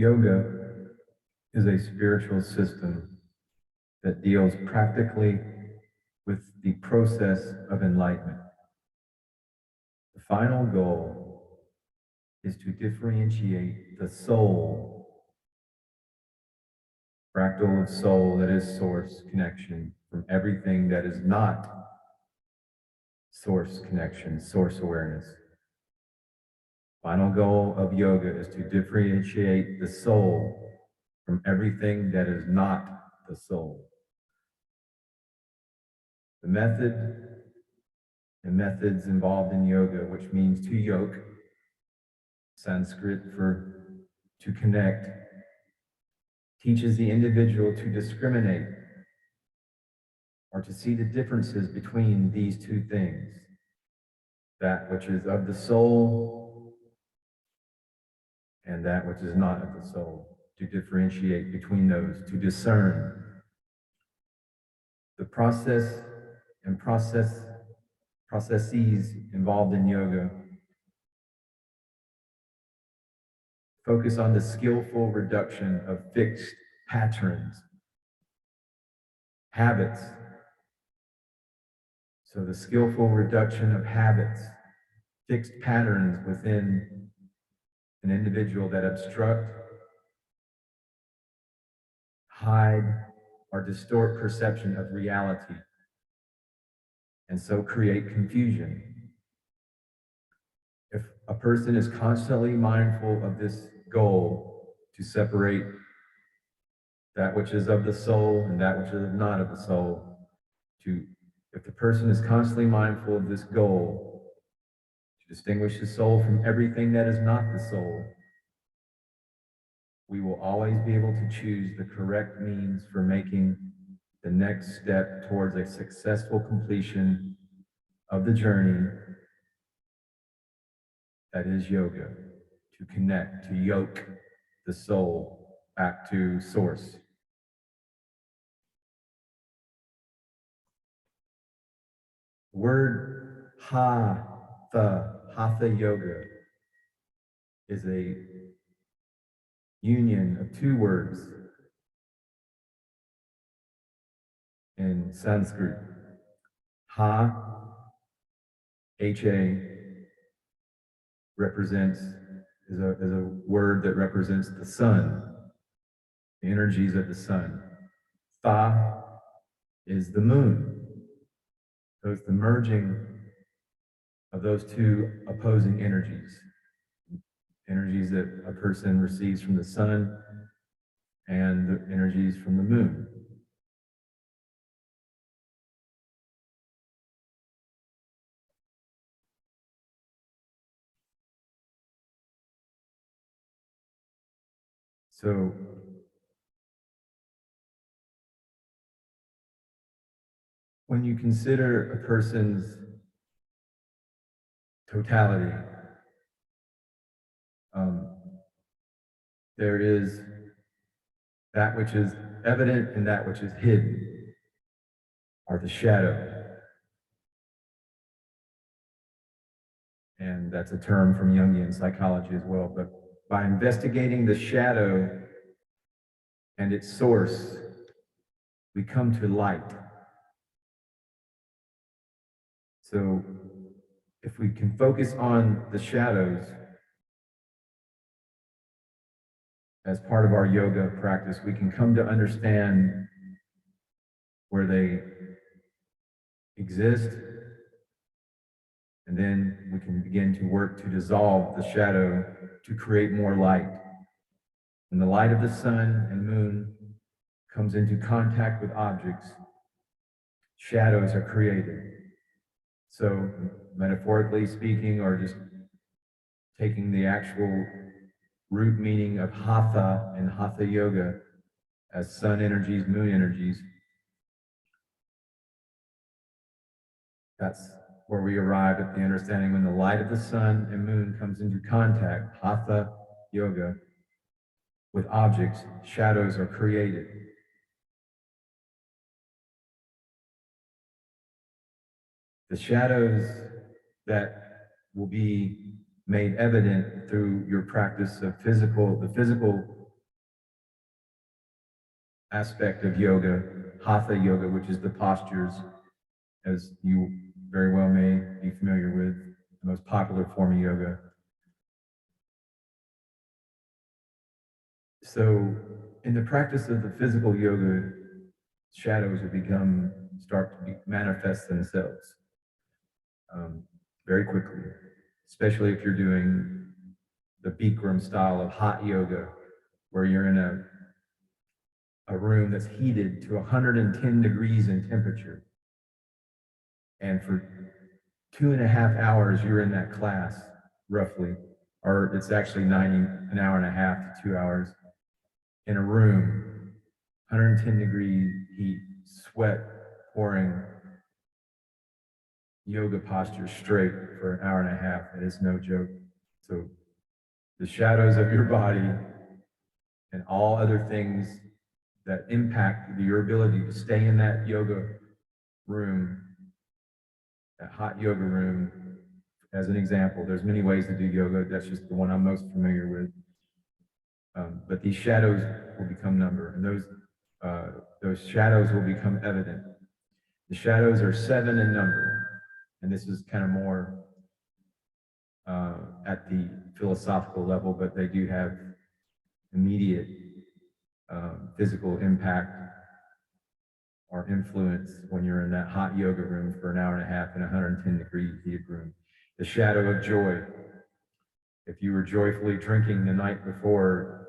Yoga is a spiritual system that deals practically with the process of enlightenment. The final goal is to differentiate the soul, fractal of soul that is source connection, from everything that is not source connection, source awareness. Final goal of yoga is to differentiate the soul from everything that is not the soul. The method and methods involved in yoga, which means to yoke, Sanskrit for to connect, teaches the individual to discriminate or to see the differences between these two things, that which is of the soul and that which is not of the soul, to differentiate between those, to discern. The process and processes involved in yoga focus on the skillful reduction of fixed patterns, habits. So the skillful reduction of habits, fixed patterns within an individual that obstruct, hide, or distort perception of reality, and so create confusion. If a person is constantly mindful of this goal to separate that which is of the soul and that which is not of the soul, if the person is constantly mindful of this goal to distinguish the soul from everything that is not the soul, we will always be able to choose the correct means for making the next step towards a successful completion of the journey that is yoga, to connect, to yoke the soul back to source. The word hatha yoga is a union of two words in Sanskrit. Ha, H-A, is a word that represents the sun, the energies of the sun. Tha is the moon. So it's the merging of those two opposing energies that a person receives from the sun and the energies from the moon. So when you consider a person's totality, there is that which is evident and that which is hidden, or the shadow. And that's a term from Jungian psychology as well. But by investigating the shadow and its source, we come to light. So if we can focus on the shadows as part of our yoga practice, we can come to understand where they exist, and then we can begin to work to dissolve the shadow to create more light. When the light of the sun and moon comes into contact with objects, shadows are created. So metaphorically speaking, or just taking the actual root meaning of hatha and hatha yoga as sun energies, moon energies, that's where we arrive at the understanding when the light of the sun and moon comes into contact, hatha yoga, with objects, shadows are created. The shadows that will be made evident through your practice of the physical aspect of yoga, hatha yoga, which is the postures, as you very well may be familiar with, the most popular form of yoga. So in the practice of the physical yoga, shadows will start to manifest themselves very quickly, especially if you're doing the Bikram style of hot yoga, where you're in a room that's heated to 110 degrees in temperature. And for 2.5 hours, you're in that class, roughly, or it's actually an hour and a half to 2 hours, in a room, 110-degree heat, sweat pouring, yoga posture straight for an hour and a half. It is no joke. So the shadows of your body and all other things that impact your ability to stay in that yoga room, that hot yoga room. As an example, there's many ways to do yoga. That's just the one I'm most familiar with. But these shadows will become number, and those shadows will become evident. The shadows are 7 in number, and this is kind of more at the philosophical level, but they do have immediate physical impact or influence when you're in that hot yoga room for an hour and a half in a 110-degree heated room. The shadow of joy. If you were joyfully drinking the night before,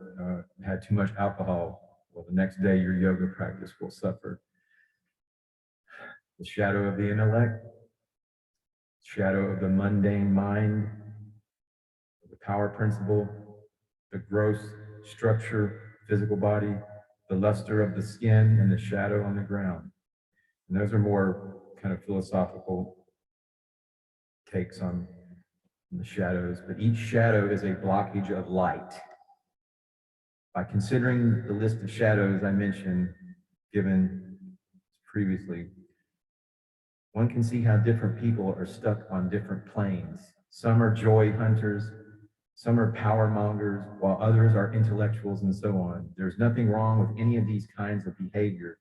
had too much alcohol, well, the next day your yoga practice will suffer. The shadow of the intellect, shadow of the mundane mind, the power principle, the gross structure, physical body, the luster of the skin, and the shadow on the ground. And those are more kind of philosophical takes on the shadows, but each shadow is a blockage of light. By considering the list of shadows I mentioned, given previously, one can see how different people are stuck on different planes. Some are joy hunters, some are power mongers, while others are intellectuals and so on. There's nothing wrong with any of these kinds of behavior,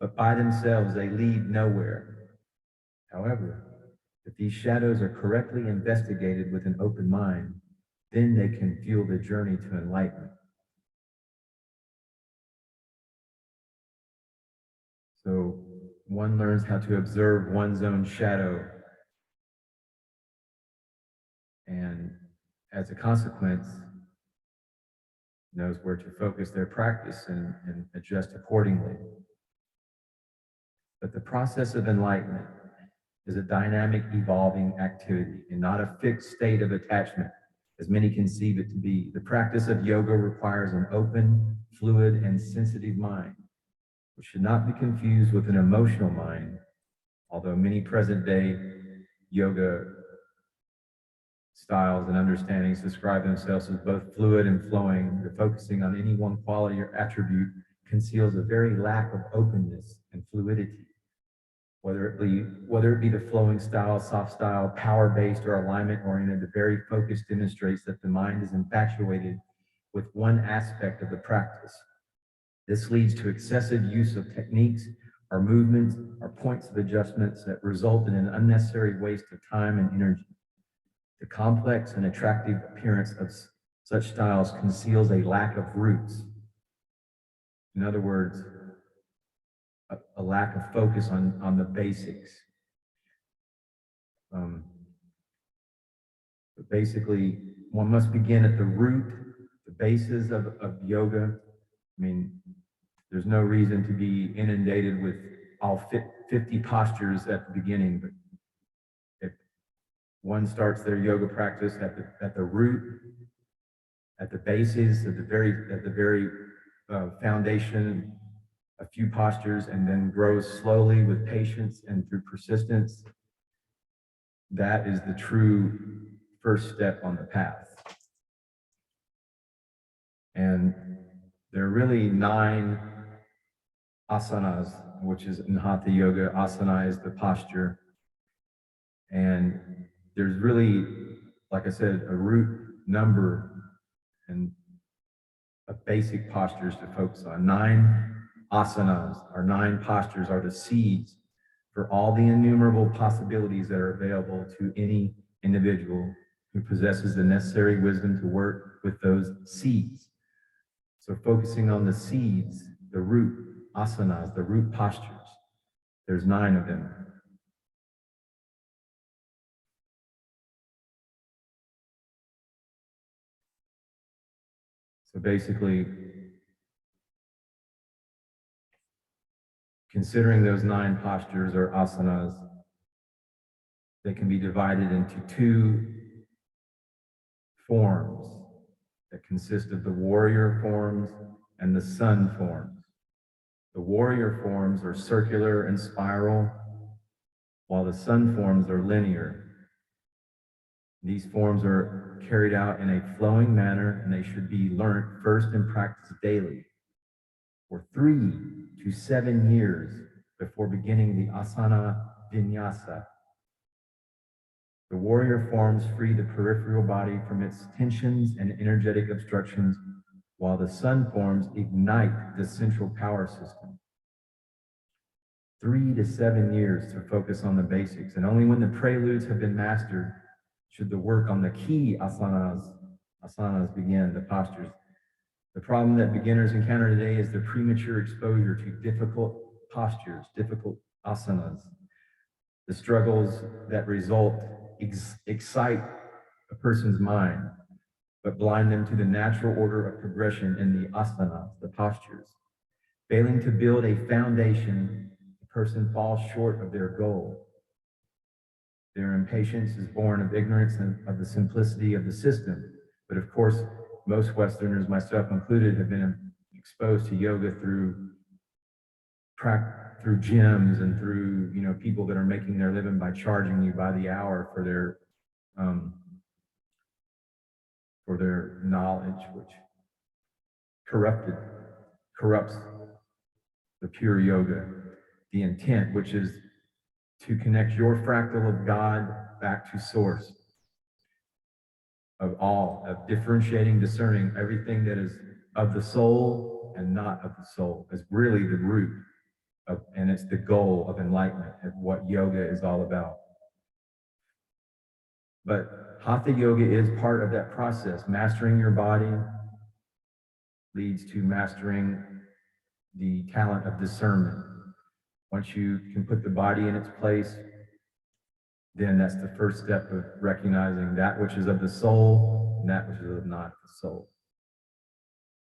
but by themselves they lead nowhere. However, if these shadows are correctly investigated with an open mind, then they can fuel the journey to enlightenment. So one learns how to observe one's own shadow, and as a consequence, knows where to focus their practice and adjust accordingly. But the process of enlightenment is a dynamic, evolving activity and not a fixed state of attachment, as many conceive it to be. The practice of yoga requires an open, fluid, and sensitive mind, which should not be confused with an emotional mind, although many present-day yoga styles and understandings describe themselves as both fluid and flowing. The focusing on any one quality or attribute conceals a very lack of openness and fluidity. Whether it be the flowing style, soft style, power-based, or alignment-oriented, the very focus demonstrates that the mind is infatuated with one aspect of the practice. This leads to excessive use of techniques or movements or points of adjustments that result in an unnecessary waste of time and energy. The complex and attractive appearance of such styles conceals a lack of roots. In other words, a lack of focus on the basics. But basically, one must begin at the root, the basis of yoga. I mean, there's no reason to be inundated with all 50 postures at the beginning, but if one starts their yoga practice at the root, at the basis, at the very foundation, a few postures, and then grows slowly with patience and through persistence, that is the true first step on the path. And there are really 9 asanas, which is in hatha yoga. Asana is the posture. And there's really, like I said, a root number and a basic postures to focus on. 9 Asanas, our 9 postures, are the seeds for all the innumerable possibilities that are available to any individual who possesses the necessary wisdom to work with those seeds. So focusing on the seeds, the root asanas, the root postures, there's 9 of them. So basically, considering those 9 postures or asanas, they can be divided into 2 forms that consist of the warrior forms and the sun forms. The warrior forms are circular and spiral, while the sun forms are linear. These forms are carried out in a flowing manner, and they should be learnt first and practiced daily for 3 to 7 years before beginning the asana vinyasa. The warrior forms free the peripheral body from its tensions and energetic obstructions, while the sun forms ignite the central power system. 3 to 7 years to focus on the basics, and only when the preludes have been mastered should the work on the key asanas begin, the postures. The problem that beginners encounter today is the premature exposure to difficult postures, difficult asanas. The struggles that result excite a person's mind, but blind them to the natural order of progression in the asanas, the postures. Failing to build a foundation, the person falls short of their goal. Their impatience is born of ignorance and of the simplicity of the system. But of course, most Westerners, myself included, have been exposed to yoga through gyms and through people that are making their living by charging you by the hour for their knowledge, which corrupts the pure yoga, the intent, which is to connect your fractal of God back to source of all, of differentiating, discerning everything that is of the soul and not of the soul, is really the root of, and it's the goal of enlightenment, and what yoga is all about. But Hatha yoga is part of that process. Mastering your body leads to mastering the talent of discernment. Once you can put the body in its place, then that's the first step of recognizing that which is of the soul and that which is not of the soul.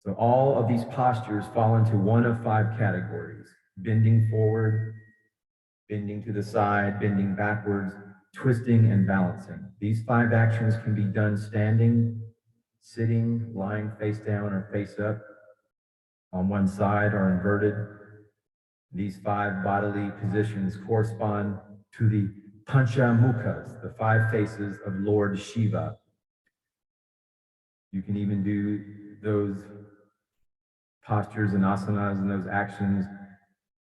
So all of these postures fall into one of 5 categories: bending forward, bending to the side, bending backwards, twisting, and balancing. These 5 actions can be done standing, sitting, lying face down or face up, on one side or inverted. These 5 bodily positions correspond to the Pancha-Mukhas, the 5 faces of Lord Shiva. You can even do those postures and asanas and those actions,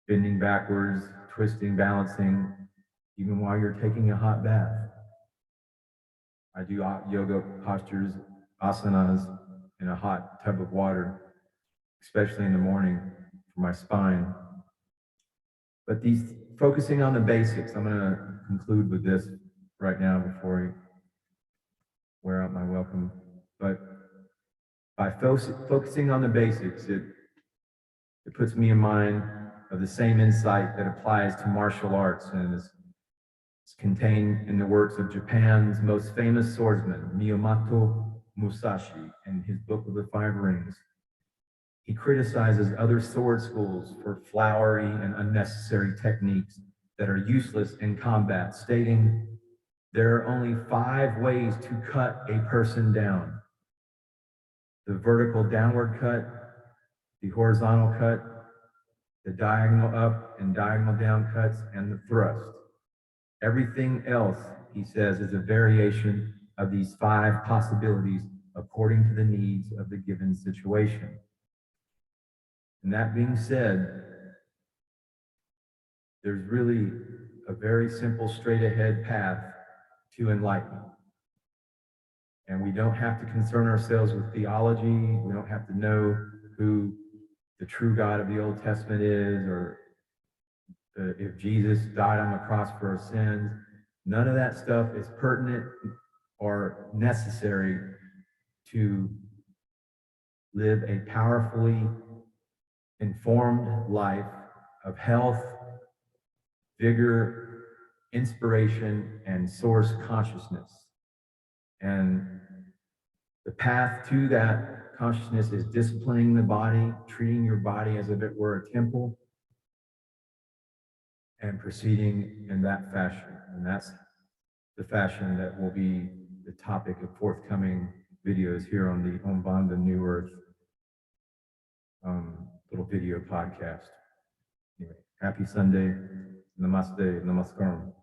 bending backwards, twisting, balancing, even while you're taking a hot bath. I do yoga postures, asanas, in a hot tub of water, especially in the morning for my spine. But these, focusing on the basics, I'm going to conclude with this right now before I wear out my welcome. But by focusing on the basics, it puts me in mind of the same insight that applies to martial arts and is contained in the works of Japan's most famous swordsman, Miyamoto Musashl, in his book of the 5 rings. He criticizes other sword schools for flowery and unnecessary techniques that are useless in combat, stating, there are only 5 ways to cut a person down: the vertical downward cut, the horizontal cut, the diagonal up and diagonal down cuts, and the thrust. Everything else, he says, is a variation of these 5 possibilities according to the needs of the given situation. And that being said, there's really a very simple, straight ahead path to enlightenment. And we don't have to concern ourselves with theology. We don't have to know who the true God of the Old Testament is, or if Jesus died on the cross for our sins. None of that stuff is pertinent or necessary to live a powerfully informed life of health, vigor, inspiration, and source consciousness. And the path to that consciousness is disciplining the body, treating your body as if it were a temple, and proceeding in that fashion. And that's the fashion that will be the topic of forthcoming videos here on the Aumbonda New Earth little video podcast. Anyway, happy Sunday. Namaste, namaskaram.